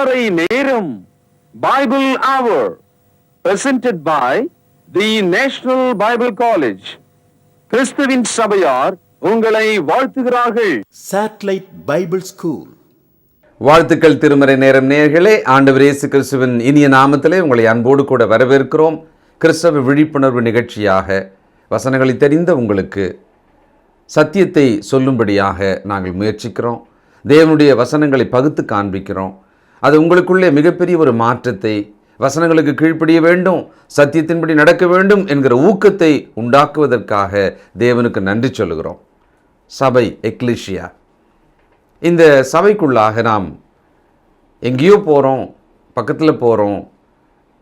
திருமறை நேரம் பைபிள் அவர் presented by the National Bible College. கிறிஸ்துவின் சபையார் உங்களை வாழ்த்துகிறார்கள். Satellite Bible School. வாழ்த்துக்கள் திருமறை நேரம் நேயர்களே, ஆண்டவர் இயேசு கிறிஸ்துவின் இனிய நாமத்திலே உங்களை அன்போடு கூட வரவேற்கிறோம். கிறிஸ்தவ விழிப்புணர்வு நிகழ்ச்சியாக வசனங்களை தெரிந்த உங்களுக்கு சத்தியத்தை சொல்லும்படியாக நாங்கள் முயற்சிக்கிறோம். தேவனுடைய வசனங்களை பகுத்து காண்பிக்கிறோம். அது உங்களுக்குள்ளே மிகப்பெரிய ஒரு மாற்றத்தை, வசனங்களுக்கு கீழ்ப்படிய வேண்டும், சத்தியத்தின்படி நடக்க வேண்டும் என்கிற ஊக்கத்தை உண்டாக்குவதற்காக தேவனுக்கு நன்றி சொல்லுகிறோம். சபை, எக்லிஷியா, இந்த சபைக்குள்ளாக நாம் எங்கேயோ போகிறோம், பக்கத்தில் போகிறோம்,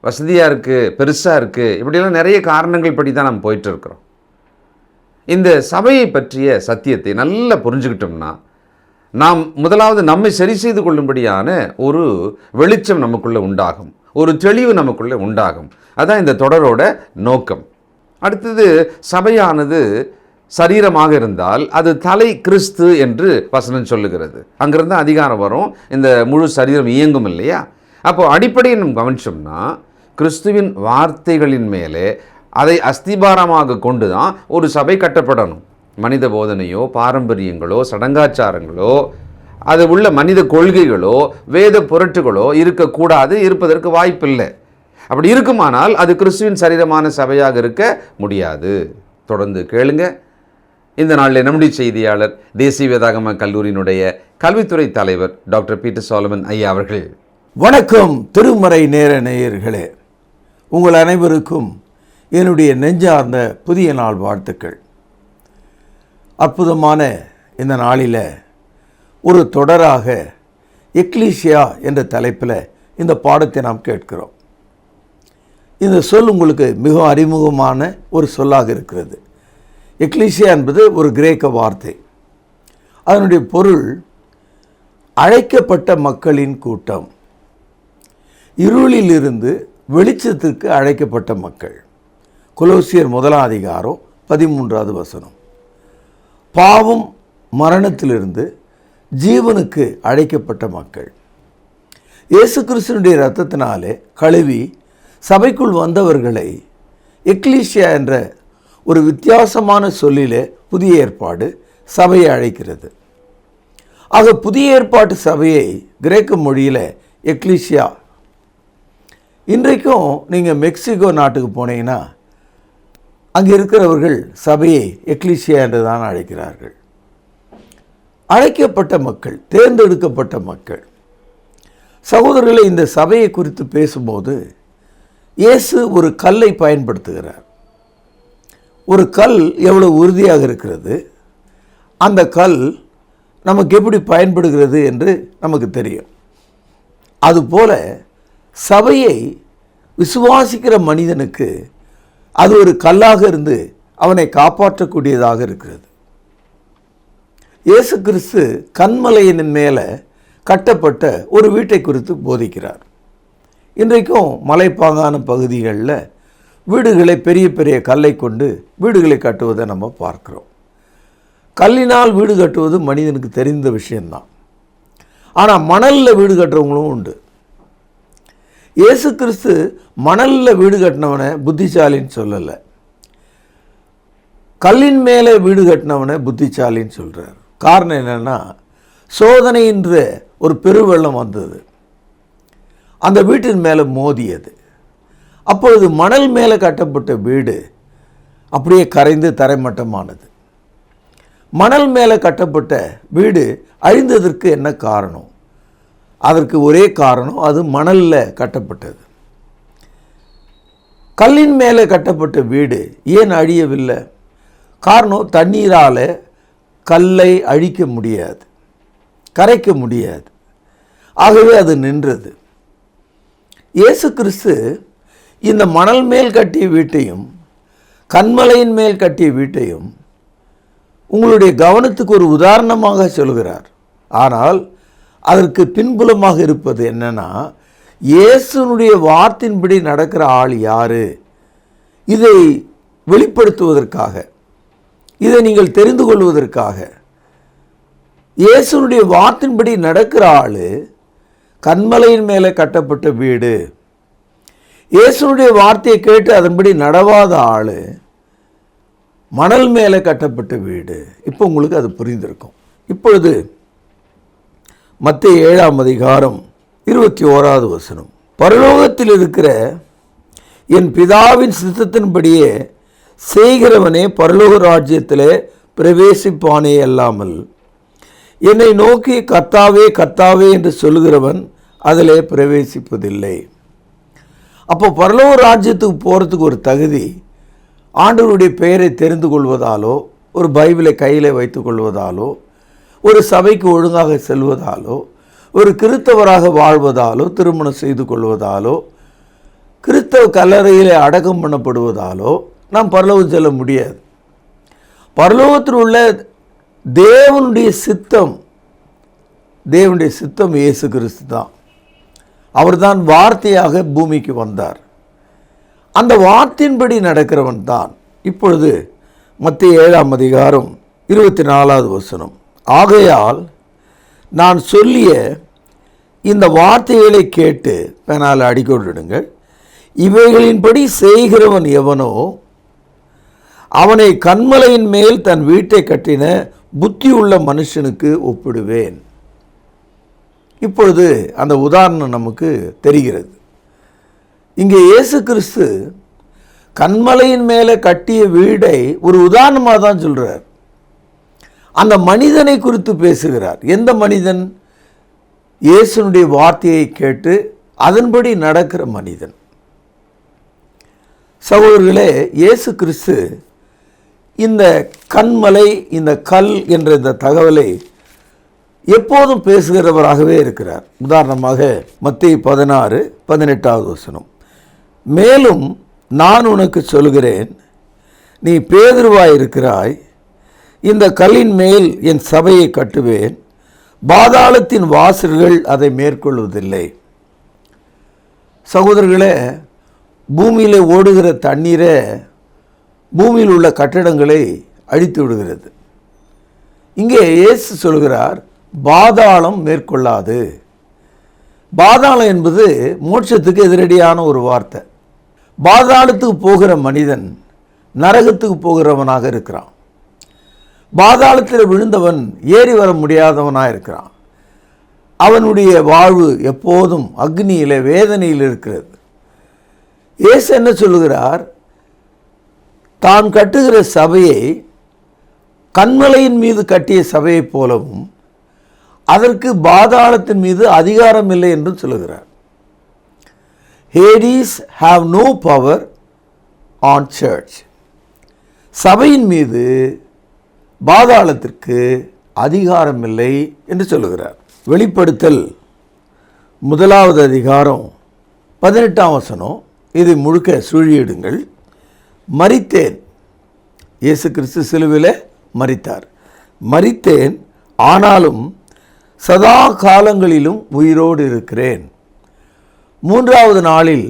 வசதியாக இருக்குது, பெருசாக இருக்குது, இப்படியெல்லாம் நிறைய காரணங்கள் படி தான் நாம் போயிட்டு இருக்கிறோம். இந்த சபையை பற்றிய சத்தியத்தை நல்லா புரிஞ்சுக்கிட்டோம்னா நாம் முதலாவது நம்மை சரி செய்து கொள்ளும்படியான ஒரு வெளிச்சம் நமக்குள்ளே உண்டாகும், ஒரு தெளிவு நமக்குள்ளே உண்டாகும். அதுதான் இந்த தொடரோட நோக்கம். அடுத்தது, சபையானது சரீரமாக இருந்தால் அது தலை கிறிஸ்து என்று வசனம் சொல்லுகிறது. அங்கிருந்து அதிகாரம் வரும், இந்த முழு சரீரம் இயங்கும் இல்லையா? அப்போது அடிப்படையை நம்ம கவனிச்சோம்னா கிறிஸ்துவின் வார்த்தைகளின் மேலே அதை அஸ்திபாரமாக கொண்டு தான் ஒரு சபை கட்டப்படணும். மனித போதனையோ, பாரம்பரியங்களோ, சடங்காச்சாரங்களோ, அது உள்ள மனித கொள்கைகளோ, வேத புரட்டுகளோ இருக்கக்கூடாது, இருப்பதற்கு வாய்ப்பில்லை. அப்படி இருக்குமானால் அது கிறிஸ்துவின் சரீரமான சபையாக இருக்க முடியாது. தொடர்ந்து கேளுங்க. இந்த நாளில் நம்முடைய செய்தியாளர் தேசிய வேதாகம கல்லூரியினுடைய கல்வித்துறை தலைவர் டாக்டர் பீட்டர் சாலமன் ஐயா அவர்கள். வணக்கம் திருமறை நேர நேயர்களே, உங்கள் அனைவருக்கும் என்னுடைய நெஞ்சார்ந்த புதிய நாள் வாழ்த்துக்கள். அற்புதமான இந்த நாளில் ஒரு தொடராக எக்லீசியா என்ற தலைப்பில் இந்த பாடத்தை நாம் கேட்கிறோம். இந்த சொல் உங்களுக்கு மிகவும் அறிமுகமான ஒரு சொல்லாக இருக்கிறது. எக்லீசியா என்பது ஒரு கிரேக்க வார்த்தை. அதனுடைய பொருள் அழைக்கப்பட்ட மக்களின் கூட்டம், இருளிலிருந்து வெளிச்சத்திற்கு அழைக்கப்பட்ட மக்கள். கொலோசியர் 1 அதிகாரம் 13வது வசனம். பாவம் மரணத்திலிருந்து ஜீவனுக்கு அழைக்கப்பட்ட மக்கள். இயேசு கிறிஸ்துவினுடைய இரத்தத்தினாலே கழுவி சபைக்குள் வந்தவர்களை எக்லீசியா என்ற ஒரு வித்தியாசமான சொல்லிலே புதிய ஏற்பாடு சபையை அழைக்கிறது. ஆக புதிய ஏற்பாட்டு சபையை கிரேக்க மொழியில் எக்லீசியா. இன்றைக்கும் நீங்கள் மெக்சிகோ நாட்டுக்கு போனீங்கன்னா அங்கே இருக்கிறவர்கள் சபையை எக்லீசியா என்று தான் அழைக்கிறார்கள். அழைக்கப்பட்ட மக்கள், தேர்ந்தெடுக்கப்பட்ட மக்கள். சகோதரர்களை, இந்த சபையை குறித்து பேசும்போது இயேசு ஒரு கல்லை பயன்படுத்துகிறார். ஒரு கல் எவ்வளவு உறுதியாக இருக்கிறது, அந்த கல் நமக்கு எப்படி பயன்படுகிறது என்று நமக்கு தெரியும். அதுபோல சபையை விசுவாசிக்கிற மனிதனுக்கு அது ஒரு கல்லாக இருந்து அவனை காப்பாற்றக்கூடியதாக இருக்கிறது. இயேசு கிறிஸ்து கன்மலையின் மேலே கட்டப்பட்ட ஒரு வீட்டை குறித்து போதிக்கிறார். இன்றைக்கும் மலைப்பாங்கான பகுதிகளில் வீடுகளை பெரிய பெரிய கல்லை கொண்டு வீடுகளை கட்டுவதை நம்ம பார்க்கிறோம். கல்லினால் வீடு கட்டுவது மனிதனுக்கு தெரிந்த விஷயம்தான். ஆனால் மணலில் வீடு கட்டுறவங்களும் உண்டு. இயேசு கிறிஸ்து மணலில் வீடு கட்டினவனை புத்திசாலின்னு சொல்லலை, கல்லின் மேலே வீடு கட்டினவனை புத்திசாலின்னு சொல்கிறார். காரணம் என்னென்னா, சோதனைன்ற ஒரு பெருவெள்ளம் வந்தது, அந்த வீட்டின் மேலே மோதியது. அப்பொழுது மணல் மேலே கட்டப்பட்ட வீடு அப்படியே கரைந்து தரைமட்டமானது. மணல் மேலே கட்டப்பட்ட வீடு அழிந்ததற்கு என்ன காரணம்? அதற்கு ஒரே காரணம், அது மணலில் கட்டப்பட்டது. கல்லின் மேலே கட்டப்பட்ட வீடு ஏன் அழியவில்லை? காரணம், தண்ணீரால் கல்லை அழிக்க முடியாது, கரைக்க முடியாது. ஆகவே அது நின்றது. இயேசு கிறிஸ்து இந்த மணல் மேல் கட்டிய வீட்டையும் கன்மலையின் மேல் கட்டிய வீட்டையும் உங்களுடைய கவனத்துக்கு ஒரு உதாரணமாக சொல்கிறார். ஆனால் அதற்கு பின்புலமாக இருப்பது என்னன்னா, இயேசுனுடைய வார்த்தையின்படி நடக்கிற ஆள் யாரு? இதை வெளிப்படுத்துவதற்காக, இதை நீங்கள் தெரிந்து கொள்வதற்காக, இயேசுனுடைய வார்த்தையின்படி நடக்கிற ஆள் கன்மலையின் மேலே கட்டப்பட்ட வீடு. இயேசுனுடைய வார்த்தையை கேட்டு அதன்படி நடவாத ஆள் மணல் மேலே கட்டப்பட்ட வீடு. இப்போ உங்களுக்கு அது புரிந்திருக்கும். இப்பொழுது மத்தேயு 7:21 பரலோகத்தில் இருக்கிற என் பிதாவின் சித்தத்தின்படியே செய்கிறவனே பரலோக ராஜ்யத்திலே பிரவேசிப்பானே அல்லாமல் என்னை நோக்கி கர்த்தாவே கர்த்தாவே என்று சொல்லுகிறவன் அதிலே பிரவேசிப்பதில்லை. அப்போ பரலோக ராஜ்யத்துக்கு போகிறதுக்கு ஒரு தகுதி ஆண்டவருடைய பெயரை தெரிந்து கொள்வதாலோ, ஒரு பைபிளை கையில் வைத்து கொள்வதாலோ, ஒரு சபைக்கு ஒழுங்காக செல்வதாலோ, ஒரு கிறித்தவராக வாழ்வதாலோ, திருமணம் செய்து கொள்வதாலோ, கிறித்தவ கல்லறையிலே அடக்கம் பண்ணப்படுவதாலோ நாம் பரலோகம் செல்ல முடியாது. பரலோகத்தில் உள்ள தேவனுடைய சித்தம் இயேசு கிறிஸ்து தான். அவர்தான் வார்த்தையாக பூமிக்கு வந்தார். அந்த வார்த்தையின்படி நடக்கிறவன் தான். இப்பொழுது மத்தேயு 7:24 ஆகையால் நான் சொல்லிய இந்த வார்த்தைகளை கேட்டு பெனால் அடிக்கொண்டிடுங்கள். இவைகளின்படி செய்கிறவன் எவனோ அவனை கன்மலையின் மேல் தன் வீட்டை கட்டின புத்தியுள்ள மனுஷனுக்கு ஒப்பிடுவேன். இப்பொழுது அந்த உதாரணம் நமக்கு தெரிகிறது. இங்கே இயேசு கிறிஸ்து கன்மலையின் மேலே கட்டிய வீடை ஒரு உதாரணமாக தான் சொல்கிறார். அந்த மனிதனை குறித்து பேசுகிறார். எந்த மனிதன்? இயேசுனுடைய வார்த்தையை கேட்டு அதன்படி நடக்கிற மனிதன். சகோதரர்களே, இயேசு கிறிஸ்து இந்த கன்மலை, இந்த கல் என்ற இந்த தகவலை எப்போதும் பேசுகிறவராகவே இருக்கிறார். உதாரணமாக மத்தேயு 16:18 மேலும் நான் உனக்கு சொல்கிறேன், நீ பேதுருவாய் இருக்கிறாய், இந்த கல்லின் மேல் என் சபையை கட்டுவேன், பாதாளத்தின் வாசல்கள் அதை மேற்கொள்வதில்லை. சகோதரர்களே, பூமியில் ஓடுகிற தண்ணீரை பூமியில் உள்ள கட்டடங்களை அழித்து விடுகிறது. இங்கே இயேசு சொல்கிறார், பாதாளம் மேற்கொள்ளாது. பாதாளம் என்பது மோட்சத்துக்கு எதிரடியான ஒரு வார்த்தை. பாதாளத்துக்கு போகிற மனிதன் நரகத்துக்கு போகிறவனாக இருக்கிறான். பாதாளத்தில் விழுந்தவன் ஏறி வர முடியாதவனாக இருக்கிறான். அவனுடைய வாழ்வு எப்போதும் அக்னியில வேதனையில் இருக்கிறது. இயேசு என்ன சொல்லுகிறார்? தான் கட்டுகிற சபையை கன்மலையின் மீது கட்டிய சபையைப் போலவும் அதற்கு பாதாளத்தின் மீது அதிகாரம் இல்லை என்று சொல்லுகிறார். Hades have no power on church. சபையின் மீது பாதாளத்திற்கு அதிகாரம் இல்லை என்று சொல்லுகிறார். வெளிப்படுத்தல் 1:18 இதை முழுக்க சுழியிடுங்கள். மரித்தேன். இயேசு கிறிஸ்து சிலுவையில் மரித்தார். மரித்தேன், ஆனாலும் சதா காலங்களிலும் உயிரோடு இருக்கிறேன். 3வது நாளில்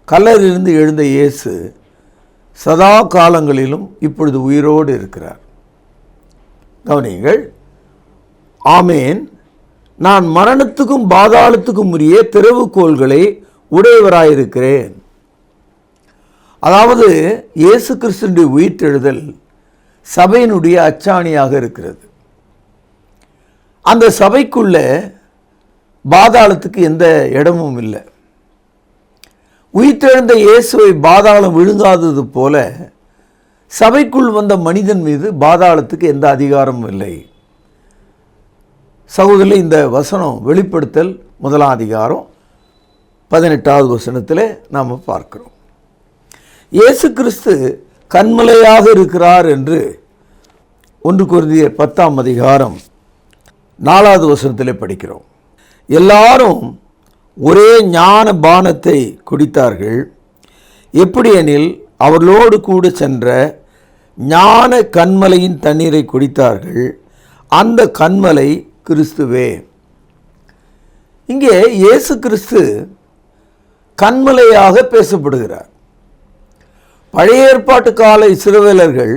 கல்லறையிலிருந்து எழுந்த இயேசு சதா காலங்களிலும் இப்பொழுது உயிரோடு இருக்கிறார். கவனியுங்கள். ஆமேன். நான் மரணத்துக்கும் பாதாளத்துக்கும் உரிய திறவுகோல்களை உடையவராயிருக்கிறேன். அதாவது இயேசு கிறிஸ்துவின் உயிர்த்தெழுதல் சபையினுடைய அச்சாணியாக இருக்கிறது. அந்த சபைக்குள்ள பாதாளத்துக்கு எந்த இடமும் இல்லை. உயிர்த்தெழுந்த இயேசுவை பாதாளம் விழுங்காதது போல சபைக்குள் வந்த மனிதன் மீது பாதாளத்துக்கு எந்த அதிகாரமும் இல்லை. சகோதரர்களே, இந்த வசனம் வெளிப்படுத்தல் 1:18 நாம் பார்க்கிறோம். இயேசு கிறிஸ்து கன்மலையாக இருக்கிறார் என்று 1 கொரிந்தியர் 10:4 படிக்கிறோம். எல்லாரும் ஒரே ஞான பானத்தை குடித்தார்கள். எப்படியெனில் அவர்களோடு கூட சென்ற ஞான கன்மலையின் தண்ணீரை குடித்தார்கள். அந்த கன்மலை கிறிஸ்துவே. இங்கே இயேசு கிறிஸ்து கன்மலையாக பேசப்படுகிறார். பழைய ஏற்பாட்டு கால இஸ்ரவேலர்கள்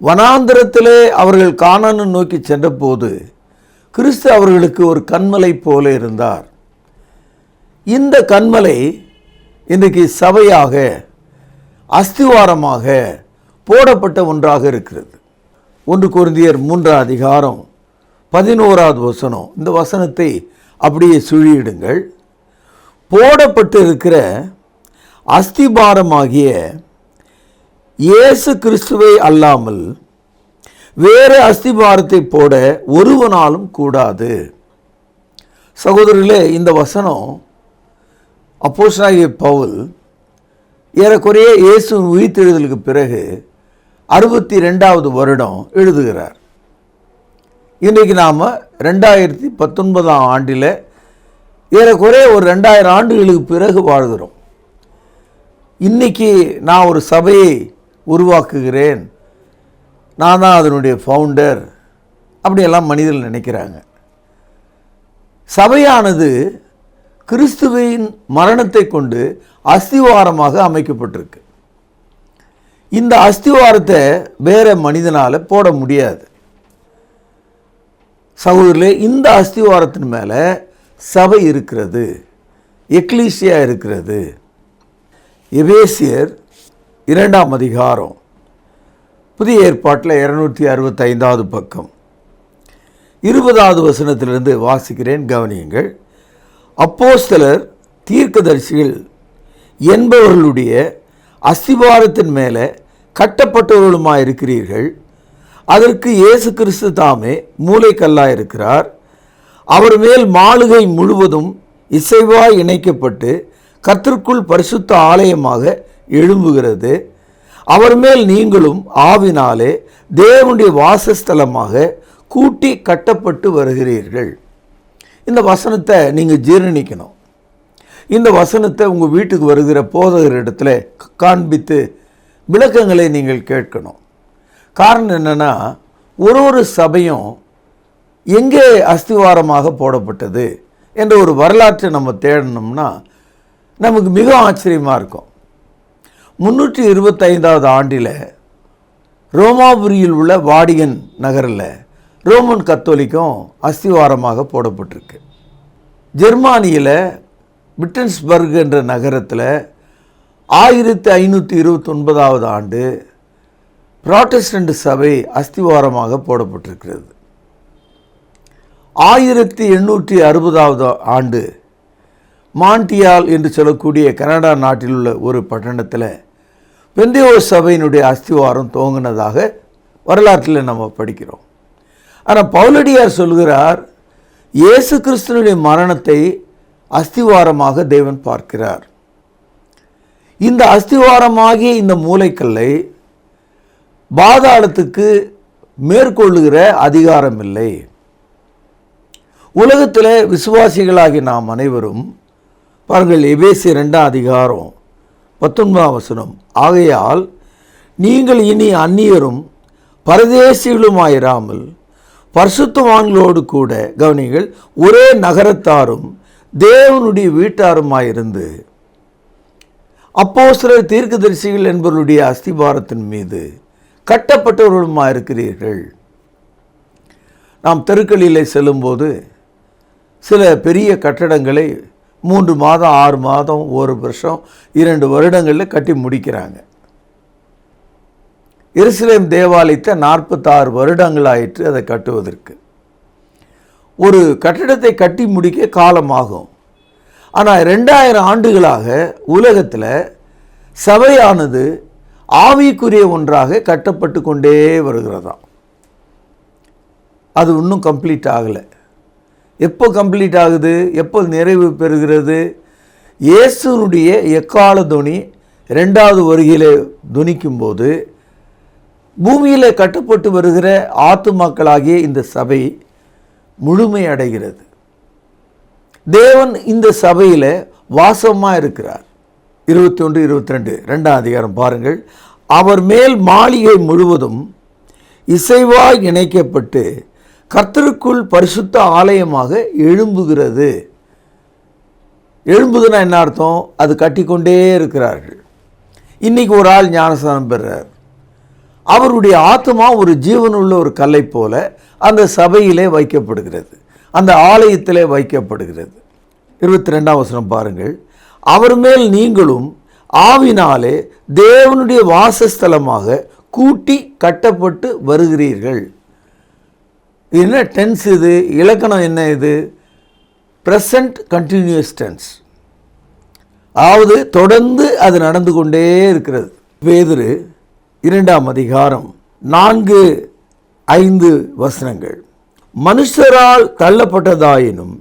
வனாந்திரத்திலே அவர்கள் கானானை நோக்கி சென்றபோது கிறிஸ்து அவர்களுக்கு ஒரு கன்மலை போல இருந்தார். இந்த கன்மலை இன்றைக்கு சபையாக அஸ்திவாரமாக போடப்பட்ட ஒன்றாக இருக்கிறது. 1 கொரிந்தியர் 3:11 இந்த வசனத்தை அப்படியே சுழியிடுங்கள். போடப்பட்டு இருக்கிற அஸ்திபாரமாகிய இயேசு கிறிஸ்துவை அல்லாமல் வேறு அஸ்திபாரத்தை போட ஒருவனாலும் கூடாது. சகோதரர்களே, இந்த வசனம் அப்போஸ்தலனாகிய பவுல் ஏறக்குறைய இயேசு உயிர்த்தெழுதலுக்கு பிறகு 62வது வருடம் எழுதுகிறார். இன்றைக்கு நாம் 2019 ஆண்டில் ஏறக்குறைய ஒரு 2000 ஆண்டுகளுக்கு பிறகு வாழ்கிறோம். இன்றைக்கி நான் ஒரு சபையை உருவாக்குகிறேன், நான் தான் அதனுடைய ஃபவுண்டர், அப்படியெல்லாம் மனிதர்கள் நினைக்கிறாங்க. சபையானது கிறிஸ்துவின் மரணத்தை கொண்டு அஸ்திவாரமாக அமைக்கப்பட்டிருக்கு. இந்த அஸ்திவாரத்தை வேற மனிதனால் போட முடியாது. சகோதரர்களே, இந்த அஸ்திவாரத்தின் மேலே சபை இருக்கிறது, எக்லீசியா இருக்கிறது. எபேசியர் 2ஆம் அதிகாரம் புதிய ஏற்பாட்டில் 265வது பக்கம் 20வது வசனத்திலிருந்து வாசிக்கிறேன், கவனியுங்கள். அப்போஸ்தலர் தீர்க்கதரிசிகள் என்பவர்களுடைய அஸ்திவாரத்தின் மேலே கட்டப்பட்டவர்களுமாயிருக்கிறீர்கள். அதற்கு இயேசு கிறிஸ்து தாமே மூலைக்கல்லாயிருக்கிறார். அவர் மேல் மாளிகை முழுவதும் இசைவாய் இணைக்கப்பட்டு கர்த்தருக்குள் பரிசுத்த ஆலயமாக எழும்புகிறது. அவர் மேல் நீங்களும் ஆவினாலே தேவனுடைய வாசஸ்தலமாக கூட்டி கட்டப்பட்டு வருகிறீர்கள். இந்த வசனத்தை நீங்கள் ஜீரணிக்கணும். இந்த வசனத்தை உங்கள் வீட்டுக்கு வருகிற போதகர் இடத்துல காண்பித்து விளக்கங்களை நீங்கள் கேட்கணும். காரணம் என்னென்னா, ஒரு சபையும் எங்கே அஸ்திவாரமாக போடப்பட்டது என்ற ஒரு வரலாற்றை நம்ம தேடணும்னா நமக்கு மிக ஆச்சரியமாக இருக்கும். 325வது ஆண்டில் ரோமாபுரியில் உள்ள வாடிகன் நகரில் ரோமன் கத்தோலிக்கும் அஸ்திவாரமாக போடப்பட்டிருக்கு. ஜெர்மானியில் விட்டன்ஸ்பர்க் என்ற நகரத்தில் 1529வது ஆண்டு புராட்டஸ்டன்ட் சபை அஸ்திவாரமாக போடப்பட்டிருக்கிறது. 1860வது ஆண்டு மான்டியால் என்று சொல்லக்கூடிய கனடா நாட்டில் உள்ள ஒரு பட்டணத்தில் பெந்தேகோஸ்தே சபையினுடைய அஸ்திவாரம் துவங்கினதாக வரலாற்றில் நம்ம படிக்கிறோம். ஆனால் பவுலடியார் சொல்கிறார், இயேசு கிறிஸ்துவினுடைய மரணத்தை அஸ்திவாரமாக தேவன் பார்க்கிறார். இந்த அஸ்திவாரமாகிய இந்த மூலைக்கல்லை பாதாளத்துக்கு மேற்கொள்ளுகிற அதிகாரம் இல்லை. உலகத்தில் விசுவாசிகளாகி நாம் அனைவரும் பாருங்கள், எபேசியர் 2ஆம் அதிகாரம் 19ஆம் வசனம், ஆகையால் நீங்கள் இனி அந்நியரும் பரதேசிகளுமாயிராமல் பரிசுத்தவான்களோடு கூட, கவனிங்கள், ஒரே நகரத்தாரும் தேவனுடைய வீட்டாருமாயிருந்து அப்போஸ்தலர் தீர்க்கதரிசிகள் என்பவருடைய அஸ்திபாரத்தின் மீது கட்டப்பட்டவர்களுமாயிருக்கிறீர்கள். நாம் தெருக்களிலே செல்லும்போது சில பெரிய கட்டடங்களை 3 மாதம் 6 மாதம் 1 வருஷம் 2 வருடங்களில் கட்டி முடிக்கிறாங்க. எருசலேம் தேவாலயத்தை 46 வருடங்கள் ஆயிற்று அதை கட்டுவதற்கு. ஒரு கட்டிடத்தை கட்டி முடிக்க காலமாகும். ஆனால் 2000 ஆண்டுகளாக உலகத்தில் சபையானது ஆவிக்குரிய ஒன்றாக கட்டப்பட்டு கொண்டே வருகிறதாம். அது இன்னும் கம்ப்ளீட் ஆகலை. எப்போ கம்ப்ளீட் ஆகுது, எப்போ நிறைவு பெறுகிறது? இயேசுனுடைய எக்கால துணி 2வது வருகையிலே துணிக்கும்போது பூமியில் கட்டப்பட்டு வருகிற ஆத்துமாக்களாகிய இந்த சபை முழுமை அடைகிறது. தேவன் இந்த சபையில் வாசமாக இருக்கிறார். 21, 22 2ஆம் அதிகாரம் பாருங்கள். அவர் மேல் மாளிகை முழுவதும் இசைவாய் இணைக்கப்பட்டு கர்த்தருக்குள் பரிசுத்த ஆலயமாக எழும்புகிறது. எழும்புதுன்னா என்ன அர்த்தம்? அது கட்டிக்கொண்டே இருக்கிறார்கள். இன்றைக்கி ஒரு ஆள் ஞானஸ்நானம் பெறுறார். அவருடைய ஆத்மா ஒரு ஜீவனுள்ள ஒரு கல்லை போல அந்த சபையிலே வைக்கப்படுகிறது, அந்த ஆலயத்திலே வைக்கப்படுகிறது. 22ஆம் வசனம் பாருங்கள். அவர் மேல் நீங்களும் ஆவினாலே தேவனுடைய வாசஸ்தலமாக கூட்டி கட்டப்பட்டு வருகிறீர்கள். என்ன டென்ஸ் இது? இலக்கணம் என்ன இது? Present continuous tense. அதாவது தொடர்ந்து அது நடந்து கொண்டே இருக்கிறது. பேதுரு 2ஆம் அதிகாரம் 4-5 வசனங்கள். மனுஷரால் தள்ளப்பட்டதாயினும்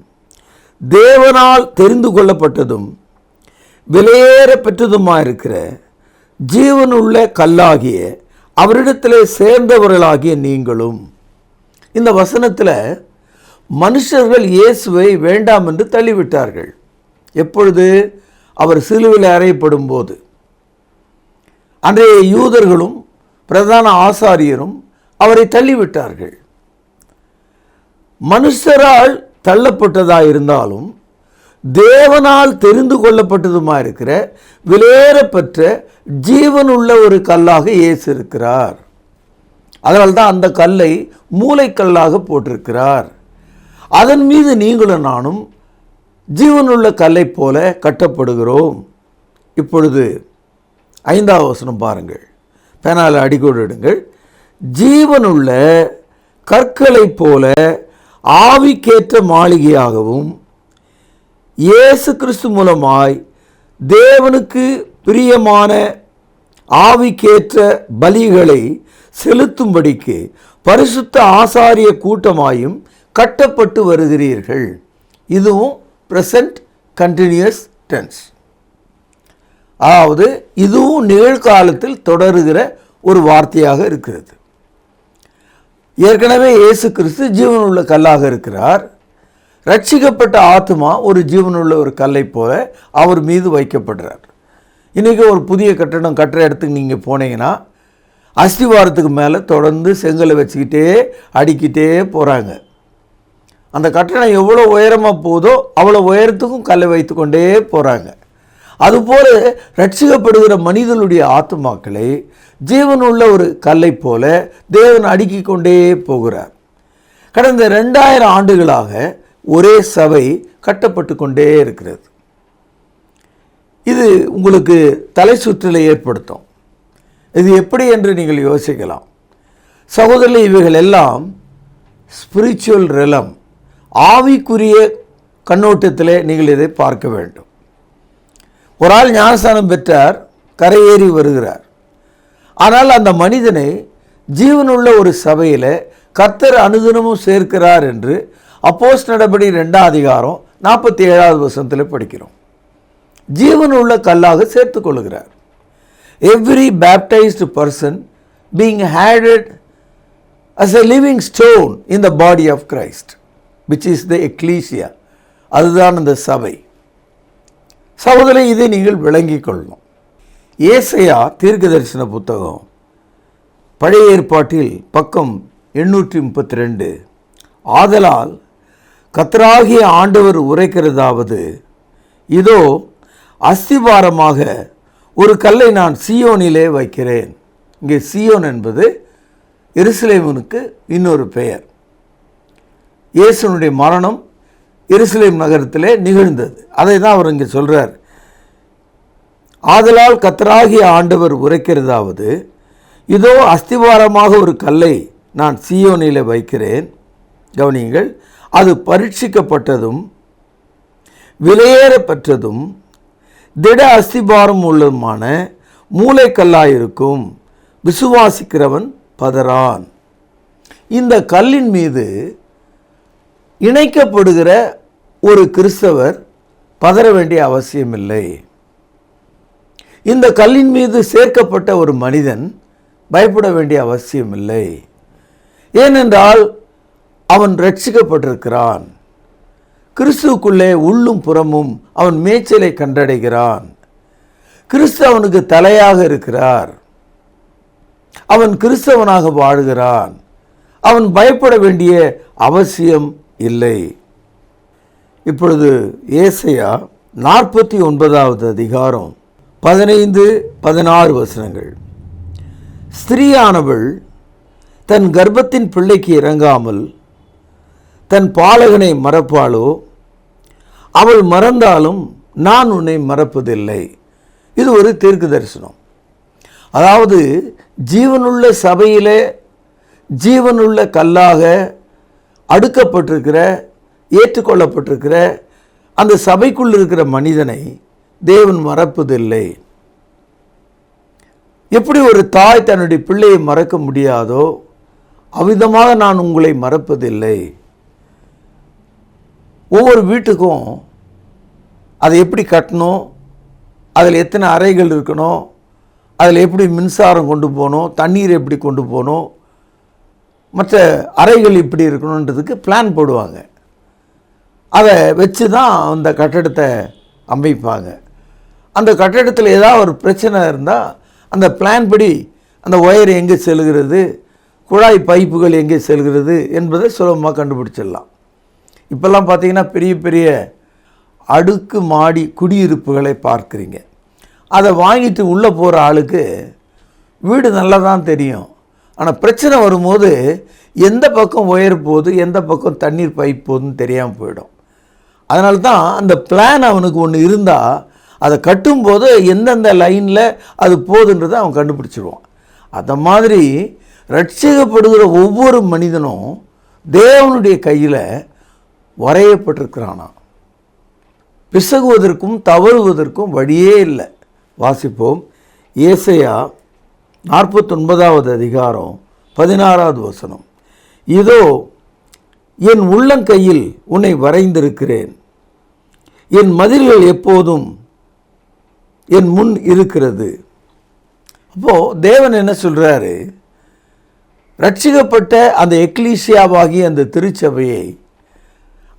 தேவனால் தெரிந்து கொள்ளப்பட்டதும் விலையேற பெற்றதுமாயிருக்கிற ஜீவனுள்ள கல்லாகிய அவரிடத்திலே சேர்ந்தவர்களாகிய நீங்களும். இந்த வசனத்தில் மனுஷர்கள் இயேசுவை வேண்டாம் என்று தள்ளிவிட்டார்கள். எப்பொழுது? அவர் சிலுவையில் அறையப்படும் போது. அன்றைய யூதர்களும் பிரதான ஆசாரியரும் அவரை தள்ளிவிட்டார்கள். மனுஷரால் தள்ளப்பட்டதாக இருந்தாலும் தேவனால் தெரிந்து கொள்ளப்பட்டதுமாக இருக்கிற விலையேறப்பெற்ற ஜீவனுள்ள ஒரு கல்லாக இயேசு இருக்கிறார். அதனால்தான் அந்த கல்லை மூலைக்கல்லாக போட்டிருக்கிறார். அதன் மீது நீங்களும் நானும் ஜீவனுள்ள கல்லை போல கட்டப்படுகிறோம். இப்பொழுது 5ஆம் வசனம் பாருங்கள். பேனால அடிக்கோடிடுங்கள். ஜீவனுள்ள கற்களை போல ஆவிக்கேற்ற மாளிகையாகவும் இயேசு கிறிஸ்து மூலமாய் தேவனுக்கு பிரியமான ஆவிக்கேற்ற பலிகளை செலுத்தும்படிக்கு பரிசுத்த ஆசாரிய கூட்டமாயும் கட்டப்பட்டு வருகிறீர்கள். இதுவும் பிரசன்ட் கண்டினியூஸ் டென்ஸ். அதாவது இதுவும் நிகழ்காலத்தில் தொடருகிற ஒரு வார்த்தையாக இருக்கிறது. ஏற்கனவே இயேசு கிறிஸ்து ஜீவனுள்ள கல்லாக இருக்கிறார். ரட்சிக்கப்பட்ட ஆத்மா ஒரு ஜீவனுள்ள ஒரு கல்லை போல அவர் மீது வைக்கப்படுறார். இன்றைக்கி ஒரு புதிய கட்டடம் கட்டுற இடத்துக்கு நீங்கள் போனீங்கன்னா அஸ்திவாரத்துக்கு மேலே தொடர்ந்து செங்கலை வச்சுக்கிட்டே அடிக்கிட்டே போகிறாங்க. அந்த கட்டடம் எவ்வளோ உயரமாக போதோ அவ்வளோ உயரத்துக்கும் கல்லை வைத்து கொண்டே போகிறாங்க. அதுபோல ரட்சிக்கப்படுகிற மனிதனுடைய ஆத்துமாக்களை ஜீவனுள்ள ஒரு கல்லை போல தேவன் அடுக்கி கொண்டே போகிறார். கடந்த 2000 ஆண்டுகளாக ஒரே சபை கட்டப்பட்டு கொண்டே இருக்கிறது. இது உங்களுக்கு தலை சுற்றலை ஏற்படுத்தும். இது எப்படி என்று நீங்கள் யோசிக்கலாம். சகோதரர்களே, இவைகள் எல்லாம் ஸ்பிரிச்சுவல் ரெலம், ஆவிக்குரிய கண்ணோட்டத்திலே நீங்கள் இதை பார்க்க வேண்டும். ஒரு ஆள் ஞானஸ்தானம் பெற்றார், கரையேறி வருகிறார். ஆனால் அந்த மனிதனை ஜீவனுள்ள ஒரு சபையில் கர்த்தர் அனுதினமும் சேர்க்கிறார் என்று அப்போஸ்தலர் நடபடி 2ஆம் அதிகாரம் 47வது வசனத்தில் படிக்கிறோம். ஜீவனுள்ள கல்லாக சேர்த்துக் கொள்கிறார். Every baptized person being added as a living stone in the body of Christ, which is the ecclesia. அதுதான் அந்த சபை. சகோதரரை, இதை நீங்கள் விளங்கிக் கொள்ளணும். ஏசாயா தீர்க்கதரிசன புத்தகம் பழைய ஏற்பாட்டில் பக்கம் 832. ஆதலால் கர்த்தராகிய ஆண்டவர் உரைக்கிறதாவது, இதோ அஸ்திபாரமாக ஒரு கல்லை நான் சீயோனிலே வைக்கிறேன். இங்கே சீயோன் என்பது எருசலேமுக்கு இன்னொரு பெயர். இயேசுனுடைய மரணம் எருசலேம் நகரத்திலே நிகழ்ந்தது. அதை தான் அவர் இங்கே சொல்கிறார். ஆதலால் கர்த்தராகிய ஆண்டவர் உரைக்கிறதாவது, இதோ அஸ்திவாரமாக ஒரு கல்லை நான் சீயோனிலே வைக்கிறேன். கவனியுங்கள், அது பரீட்சிக்கப்பட்டதும் விலையேற பெற்றதும் திட அஸ்திபாரம் உள்ளதுமான மூளைக்கல்லாயிருக்கும். விசுவாசிக்கிறவன் பதறான். இந்த கல்லின் மீது இணைக்கப்படுகிற ஒரு கிறிஸ்தவர் பதற வேண்டிய அவசியமில்லை. இந்த கல்லின் மீது சேர்க்கப்பட்ட ஒரு மனிதன் பயப்பட வேண்டிய அவசியமில்லை. ஏனென்றால் அவன் ரட்சிக்கப்பட்டிருக்கிறான். கிறிஸ்துவுக்குள்ளே உள்ளும் புறமும் அவன் மேய்ச்சலை கண்டடைகிறான். கிறிஸ்து அவனுக்கு தலையாக இருக்கிறார். அவன் கிறிஸ்தவனாக வாழுகிறான். அவன் பயப்பட வேண்டிய அவசியம் இல்லை. இப்பொழுது ஏசாயா 49வது அதிகாரம் 15-16 வசனங்கள். ஸ்திரீயானவள் தன் கர்ப்பத்தின் பிள்ளைக்கு இறங்காமல் தன் பாலகனை மறப்பாளோ? அவள் மறந்தாலும் நான் உன்னை மறப்பதில்லை. இது ஒரு தீர்க்க தரிசனம். அதாவது ஜீவனுள்ள சபையிலே ஜீவனுள்ள கல்லாக அடுக்கப்பட்டிருக்கிற, ஏற்றுக்கொள்ளப்பட்டிருக்கிற அந்த சபைக்குள் இருக்கிற மனிதனை தேவன் மறப்பதில்லை. எப்படி ஒரு தாய் தன்னுடைய பிள்ளையை மறக்க முடியாதோ அவ்விதமாக நான் உங்களை மறப்பதில்லை. ஒவ்வொரு வீட்டுக்கும் அதை எப்படி கட்டணும், அதில் எத்தனை அறைகள் இருக்கணும், அதில் எப்படி மின்சாரம் கொண்டு போகணும், தண்ணீர் எப்படி கொண்டு போகணும், மற்ற அறைகள் இப்படி இருக்கணுன்றதுக்கு பிளான் போடுவாங்க. அதை வச்சு தான் அந்த கட்டடத்தை அமைப்பாங்க. அந்த கட்டடத்தில் ஏதாவது ஒரு பிரச்சனை இருந்தால் அந்த பிளான் படி அந்த ஒயர் எங்கே செல்கிறது, குழாய் பைப்புகள் எங்கே செல்கிறது என்பதை சுலபமாக கண்டுபிடிச்சிடலாம். இப்போல்லாம் பார்த்தீங்கன்னா பெரிய பெரிய அடுக்கு மாடி குடியிருப்புகளை பார்க்குறீங்க. அதை வாங்கிட்டு உள்ளே போகிற ஆளுக்கு வீடு நல்லா தான் தெரியும். ஆனால் பிரச்சனை வரும்போது எந்த பக்கம் ஒயர் போகுது, எந்த பக்கம் தண்ணீர் பைப் போகுதுன்னு தெரியாமல் போயிடும். அதனால தான் அந்த பிளான் அவனுக்கு ஒன்று இருந்தால் அதை கட்டும்போது எந்தெந்த லைனில் அது போகுதுன்றதை அவன் கண்டுபிடிச்சிடுவான். அந்த மாதிரி ரட்சிக்கப்படுகிற ஒவ்வொரு மனிதனும் தேவனுடைய கையில் வரையப்பட்டிருக்கிறானா. பிசகுவதற்கும் தவறுவதற்கும் வழியே இல்லை. வாசிப்போம். ஏசாயா 49வது அதிகாரம் 16வது வசனம். இதோ என் உள்ளங்கையில் உன்னை வரைந்திருக்கிறேன், என் மதில்கள் எப்போதும் என் முன் இருக்கிறது. அப்போது தேவன் என்ன சொல்கிறாரு, ரட்சிக்கப்பட்ட அந்த எக்லீசியாவாகிய அந்த திருச்சபையை,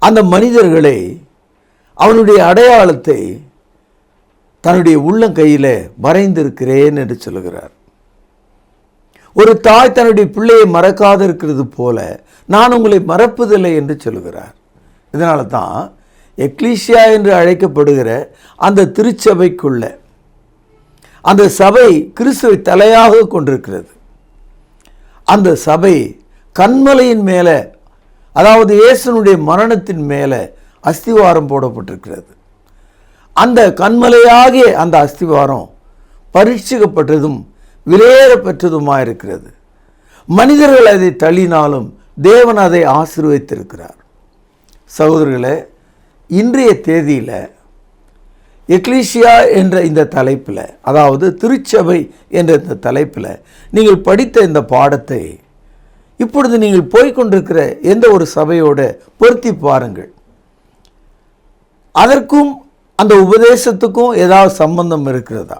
அந்த மனிதர்களை, அவனுடைய அடையாளத்தை தன்னுடைய உள்ளங்கையில் வரைந்திருக்கிறேன் என்று சொல்கிறார். ஒரு தாய் தன்னுடைய பிள்ளையை மறக்காது இருக்கிறது போல நான் உங்களை மறப்பதில்லை என்று சொல்கிறார். இதனால தான் எக்லீசியா என்று அழைக்கப்படுகிற அந்த திருச்சபைக்குள்ள அந்த சபை கிறிஸ்துவை தலையாக கொண்டிருக்கிறது. அந்த சபை கன்மலையின் மேலே, அதாவது இயேசுனுடைய மரணத்தின் மேலே அஸ்திவாரம் போடப்பட்டிருக்கிறது. அந்த கன்மலையாகிய அந்த அஸ்திவாரம் பரீட்சிக்கப்பட்டதும் விலையேற பெற்றதுமாக இருக்கிறது. மனிதர்கள் அதை தள்ளினாலும் தேவன் அதை ஆசீர்வதித்திருக்கிறார். சகோதரர்களே, இன்றைய தேதியில் எக்லீசியா என்ற இந்த தலைப்பில், அதாவது திருச்சபை என்ற இந்த தலைப்பில் நீங்கள் படித்த இந்த பாடத்தை இப்பொழுது நீங்கள் போய்கொண்டிருக்கிற எந்த ஒரு சபையோடு பொருத்தி பாருங்கள். அதற்கும் அந்த உபதேசத்துக்கும் ஏதாவது சம்பந்தம் இருக்கிறதா?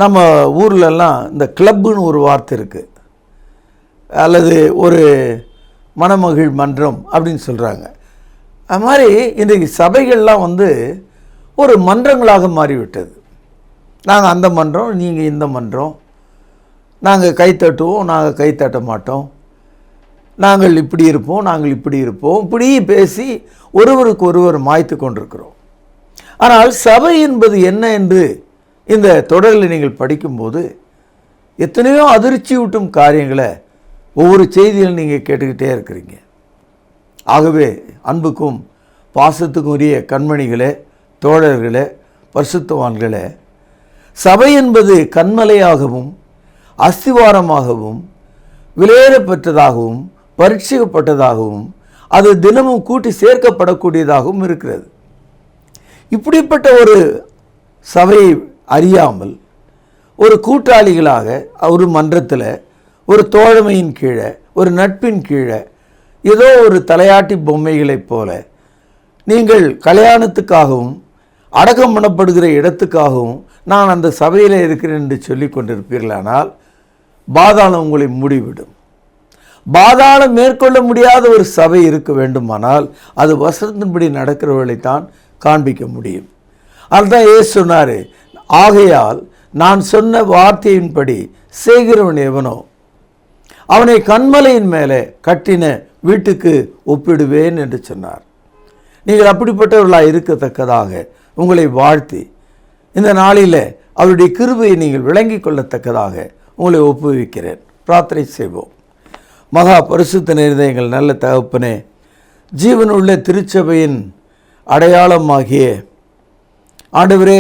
நம்ம ஊர்லெல்லாம் இந்த கிளப்புன்னு ஒரு வார்த்தை இருக்குது, அல்லது ஒரு மணமகிழ் மன்றம் அப்படின்னு சொல்கிறாங்க. அது மாதிரி இன்றைக்கு சபைகள்லாம் ஒரு மன்றங்களாக மாறிவிட்டது. நாங்கள் அந்த மன்றம், நீங்கள் இந்த மன்றம், நாங்கள் கைத்தட்டுவோம், நாங்கள் கைத்தட்ட மாட்டோம், நாங்கள் இப்படி இருப்போம், நாங்கள் இப்படி இருப்போம், இப்படி பேசி ஒருவருக்கு ஒருவர் மாய்த்து கொண்டிருக்கிறோம். ஆனால் சபை என்பது என்ன என்று இந்த தொடரில் நீங்கள் படிக்கும்போது எத்தனையோ அதிர்ச்சியூட்டும் காரியங்களை ஒவ்வொரு செய்தியில் நீங்கள் கேட்டுக்கிட்டே இருக்கிறீங்க. ஆகவே அன்புக்கும் பாசத்துக்கும் உரிய கண்மணிகளே, தோழர்களே, பரிசுத்தவான்களே, சபை என்பது கண்மலையாகவும் அஸ்திவாரமாகவும் விலையேற பெற்றதாகவும் பரீட்சிக்கப்பட்டதாகவும் அது தினமும் கூட்டி சேர்க்கப்படக்கூடியதாகவும் இருக்கிறது. இப்படிப்பட்ட ஒரு சபையை அறியாமல் ஒரு கூட்டாளிகளாக ஒரு மன்றத்தில், ஒரு தோழமையின் கீழே, ஒரு நட்பின் கீழே, ஏதோ ஒரு தலையாட்டி பொம்மைகளைப் போல நீங்கள் கல்யாணத்துக்காகவும் அடக்கம் பண்ணப்படுகிற இடத்துக்காகவும் நான் அந்த சபையில் இருக்கிறேன் என்று சொல்லி கொண்டிருப்பீர்களானால் பாதாளம் உங்களை மூடிவிடும். பாதாளம் மேற்கொள்ள முடியாத ஒரு சபை இருக்க வேண்டுமானால் அது வசனத்தின்படி நடக்கிறவர்களைத்தான் காண்பிக்க முடியும். அதுதான் இயேசு சொன்னார், ஆகையால் நான் சொன்ன வார்த்தையின்படி செய்கிறவன் எவனோ அவனை கன்மலையின் மேலே கட்டின வீட்டுக்கு ஒப்பிடுவேன் என்று சொன்னார். நீங்கள் அப்படிப்பட்டவர்களாக இருக்கத்தக்கதாக உங்களை வாழ்த்தி இந்த நாளில் அவருடைய கிருபையை நீங்கள் விளங்கி கொள்ளத்தக்கதாக உங்களை ஒப்புவிக்கிறேன். பிரார்த்தனை செய்வோம். மகா பரிசுத்த நிறைந்த எங்கள் நல்ல தகப்பனே, ஜீவனுள்ள திருச்சபையின் அடையாளமாகிய ஆண்டவரே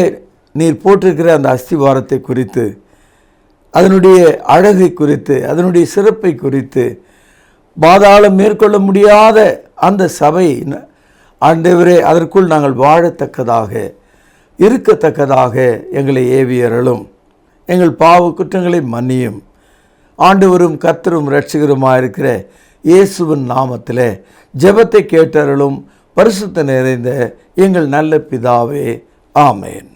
நீர் போட்டிருக்கிற அந்த அஸ்திவாரத்தை குறித்து, அதனுடைய அழகை குறித்து, அதனுடைய சிறப்பை குறித்து, பாதாளம் மேற்கொள்ள முடியாத அந்த சபை ஆண்டவரே அதற்குள் நாங்கள் வாழத்தக்கதாக, இருக்கத்தக்கதாக எங்களை ஏவியருளும். எங்கள் பாவ குற்றங்களை மன்னியும். ஆண்டவரும் கர்த்தரும் இரட்சகருமாக இருக்கிற இயேசுவின் நாமத்திலே ஜெபத்தை கேட்டருளும். பரிசுத்த நிறைந்த எங்கள் நல்ல பிதாவே, ஆமேன்.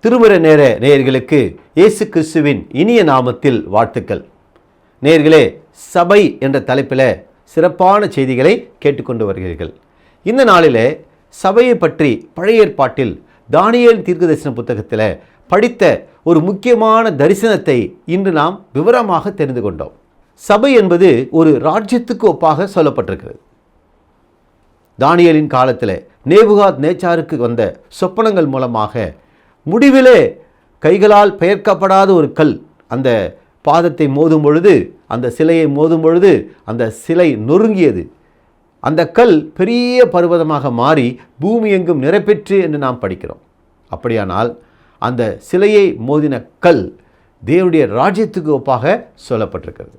திருமுறை நேர நேயர்களுக்கு இயேசு கிறிஸ்துவின் இனிய நாமத்தில் வாழ்த்துக்கள். நேயர்களே, சபை என்ற தலைப்பில் சிறப்பான செய்திகளை கேட்டுக்கொண்டு வருகிறீர்கள். இந்த நாளிலே சபையை பற்றி பழைய ஏற்பாட்டில் தானியேல் தீர்க்கதரிசன புத்தகத்தில் படித்த ஒரு முக்கியமான தரிசனத்தை இன்று நாம் விவரமாக தெரிந்து கொண்டோம். சபை என்பது ஒரு ராஜ்யத்துக்கு ஒப்பாக சொல்லப்பட்டிருக்கிறது. தானியேலின் காலத்தில் நேபுகாத் நேச்சாருக்கு வந்த சொப்பனங்கள் மூலமாக முடிவிலே கைகளால் பெயர்க்கப்படாத ஒரு கல் அந்த பாதத்தை மோதும் பொழுது, அந்த சிலையை மோதும் பொழுது அந்த சிலை நொறுங்கியது. அந்த கல் பெரிய பர்வதமாக மாறி பூமி எங்கும் நிறைப்பெற்று என்று நாம் படிக்கிறோம். அப்படியானால் அந்த சிலையை மோதின கல் தேவனுடைய ராஜ்யத்துக்கு ஒப்பாக சொல்லப்பட்டிருக்கிறது.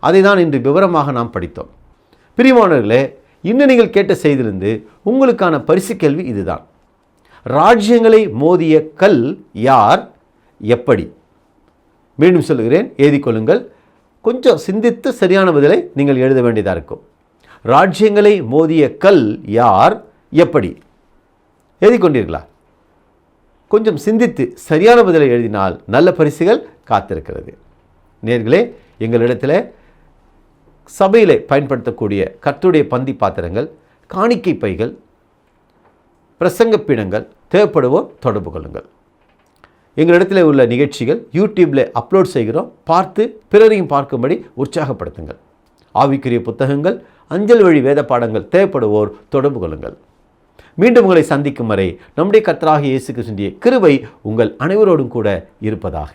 அதை தான் இன்று விவரமாக நாம் படித்தோம். பிரியமானவர்களே, இன்னும் நீங்கள் கேட்ட செய்தியிலிருந்து உங்களுக்கான பரிசு கேள்வி இதுதான். ராஜ்யங்களை மோதிய கல் யார், எப்படி? மீண்டும் சொல்லுகிறேன், எழுதிக்கொள்ளுங்கள். கொஞ்சம் சிந்தித்து சரியான பதிலை நீங்கள் எழுத வேண்டியதாக இருக்கும். ராஜ்யங்களை மோதிய கல் யார், எப்படி? எழுதிக்கொண்டீர்களா? கொஞ்சம் சிந்தித்து சரியான பதிலை எழுதினால் நல்ல பரிசுகள் காத்திருக்கிறது. நேர்களே, எங்களிடத்தில் சபையில் பயன்படுத்தக்கூடிய கர்த்தருடைய பந்தி பாத்திரங்கள், காணிக்கை பைகள், பிரசங்க பீடங்கள் தேவைப்படுவோர் தொடர்பு கொள்ளுங்கள். எங்களிடத்தில் உள்ள நிகழ்ச்சிகள் யூடியூப்பில் அப்லோட் செய்கிறோம். பார்த்து பிறரையும் பார்க்கும்படி உற்சாகப்படுத்துங்கள். ஆவிக்குரிய புத்தகங்கள், அஞ்சல் வழி வேத பாடங்கள் தேவைப்படுவோர் தொடர்பு கொள்ளுங்கள். மீண்டும் உங்களை சந்திக்கும் வரை நம்முடைய கர்த்தராகிய இயேசு கிறிஸ்துவின் கிருபை உங்கள் அனைவரோடும் கூட இருப்பதாக.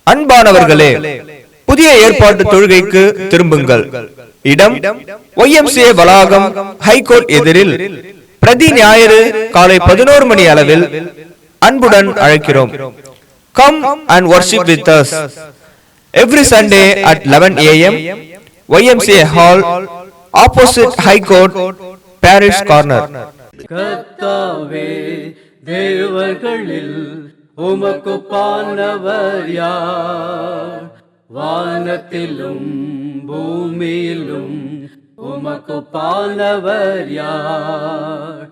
அன்பானவர்களே, புதிய ஏற்பாட்டு தொழுகைக்கு திரும்புங்கள். இடம் YMCA வளாகம், ஹைகோர்ட் எதிரில், பிரதி ஞாயிறு காலை 11 மணி அளவில் அன்புடன் அழைக்கிறோம். Come and worship with us every Sunday at 11 AM, YMCA Hall, opposite High Court, Parish Corner. கர்த்தாவே, தேவர்களில் உமக்கு பானவர் யார்? வானத்திலும் பூமியிலும் உமக்கு பானவர் யார்?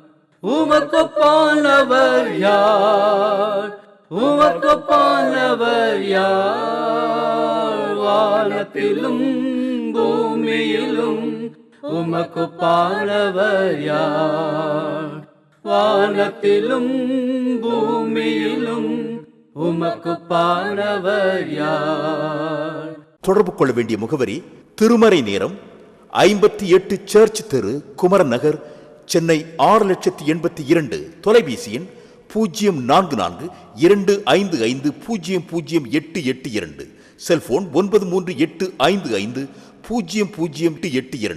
உமக்கு பானவர் யார்? உமக்கு பானவர் யார்? வானத்திலும் பூமியிலும் உமக்கு பானவர் யார்? வானத்திலும் பூமியிலும் உமக்கு பானவர் யார்? தொடர்பு கொள்ள வேண்டிய முகவரி: திருமறை நேரம், 58 சர்ச் தெரு, குமரன் நகர், சென்னை 6,82,000. தொலைபேசி எண் 044255008882. செல்போன் 9385500882.